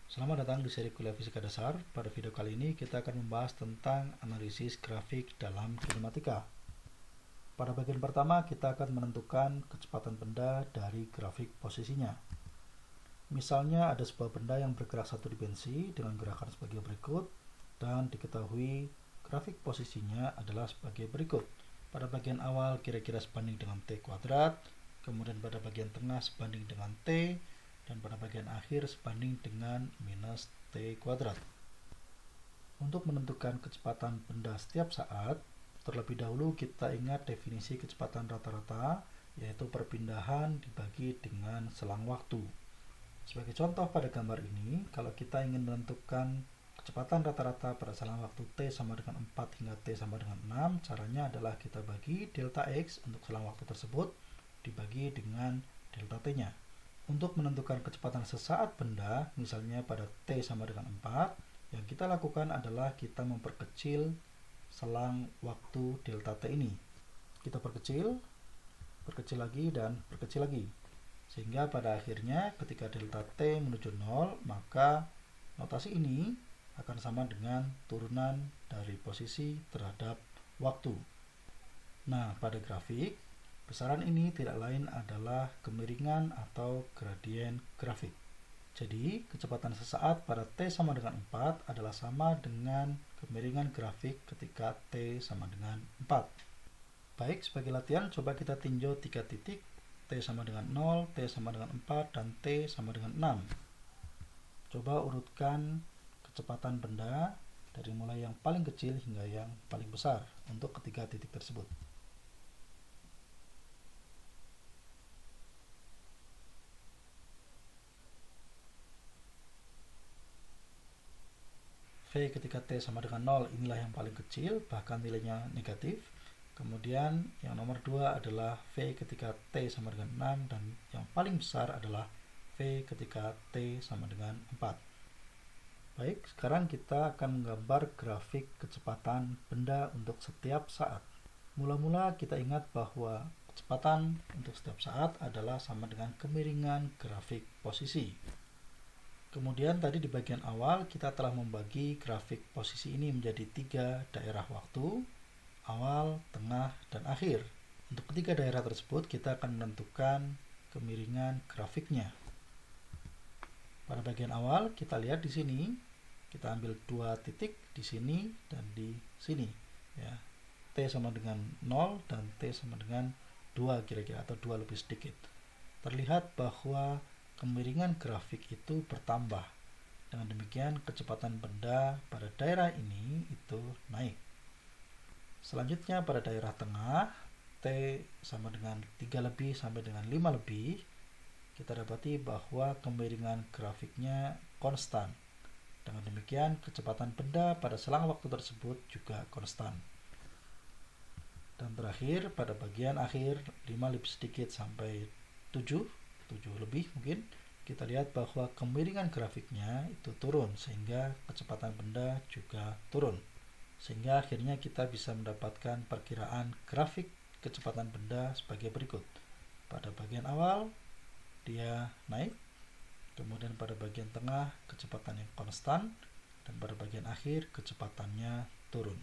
Selamat datang di seri kuliah fisika dasar. Pada video kali ini kita akan membahas tentang analisis grafik dalam kinematika. Pada bagian pertama kita akan menentukan kecepatan benda dari grafik posisinya. Misalnya ada sebuah benda yang bergerak satu dimensi dengan gerakan sebagai berikut dan diketahui grafik posisinya adalah sebagai berikut. Pada bagian awal kira-kira sebanding dengan t kuadrat, kemudian pada bagian tengah sebanding dengan t, dan pada bagian akhir sebanding dengan minus t kuadrat. Untuk menentukan kecepatan benda setiap saat, terlebih dahulu kita ingat definisi kecepatan rata-rata, yaitu perpindahan dibagi dengan selang waktu. Sebagai contoh pada gambar ini, kalau kita ingin menentukan kecepatan rata-rata pada selang waktu t sama dengan 4 hingga t sama dengan 6, caranya adalah kita bagi delta x untuk selang waktu tersebut dibagi dengan delta t-nya. Untuk menentukan kecepatan sesaat benda, misalnya pada t sama dengan 4, yang kita lakukan adalah kita memperkecil selang waktu delta t ini. Kita perkecil lagi, dan perkecil lagi. Sehingga pada akhirnya ketika delta t menuju 0, maka notasi ini akan sama dengan turunan dari posisi terhadap waktu. Nah, pada grafik, besaran ini tidak lain adalah kemiringan atau gradien grafik. Jadi, kecepatan sesaat pada t sama dengan 4 adalah sama dengan kemiringan grafik ketika t sama dengan 4. Baik, sebagai latihan coba kita tinjau 3 titik, t sama dengan 0, t sama dengan 4, dan t sama dengan 6. Coba urutkan kecepatan benda dari mulai yang paling kecil hingga yang paling besar untuk ketiga titik tersebut. V ketika t sama dengan 0 inilah yang paling kecil, bahkan nilainya negatif. Kemudian yang nomor 2 adalah V ketika t sama dengan 6, dan yang paling besar adalah V ketika t sama dengan 4. Baik, sekarang kita akan menggambar grafik kecepatan benda untuk setiap saat. Mula-mula kita ingat bahwa kecepatan untuk setiap saat adalah sama dengan kemiringan grafik posisi. Kemudian tadi di bagian awal kita telah membagi grafik posisi ini menjadi 3 daerah waktu, awal, tengah, dan akhir. Untuk ketiga daerah tersebut kita akan menentukan kemiringan grafiknya. Pada bagian awal kita lihat di sini, kita ambil 2 titik di sini dan di sini, ya. T sama dengan 0 dan T sama dengan 2 kira-kira, atau 2 lebih sedikit. Terlihat bahwa kemiringan grafik itu bertambah. Dengan demikian kecepatan benda pada daerah ini itu naik. Selanjutnya pada daerah tengah, T sama dengan 3 lebih sampai dengan 5 lebih, kita dapati bahwa kemiringan grafiknya konstan. Dengan demikian kecepatan benda pada selang waktu tersebut juga konstan. Dan terakhir pada bagian akhir 5 lebih sedikit sampai 7 lebih mungkin, kita lihat bahwa kemiringan grafiknya itu turun sehingga kecepatan benda juga turun. Sehingga akhirnya kita bisa mendapatkan perkiraan grafik kecepatan benda sebagai berikut. Pada bagian awal dia naik, kemudian pada bagian tengah kecepatan yang konstan, dan pada bagian akhir kecepatannya turun.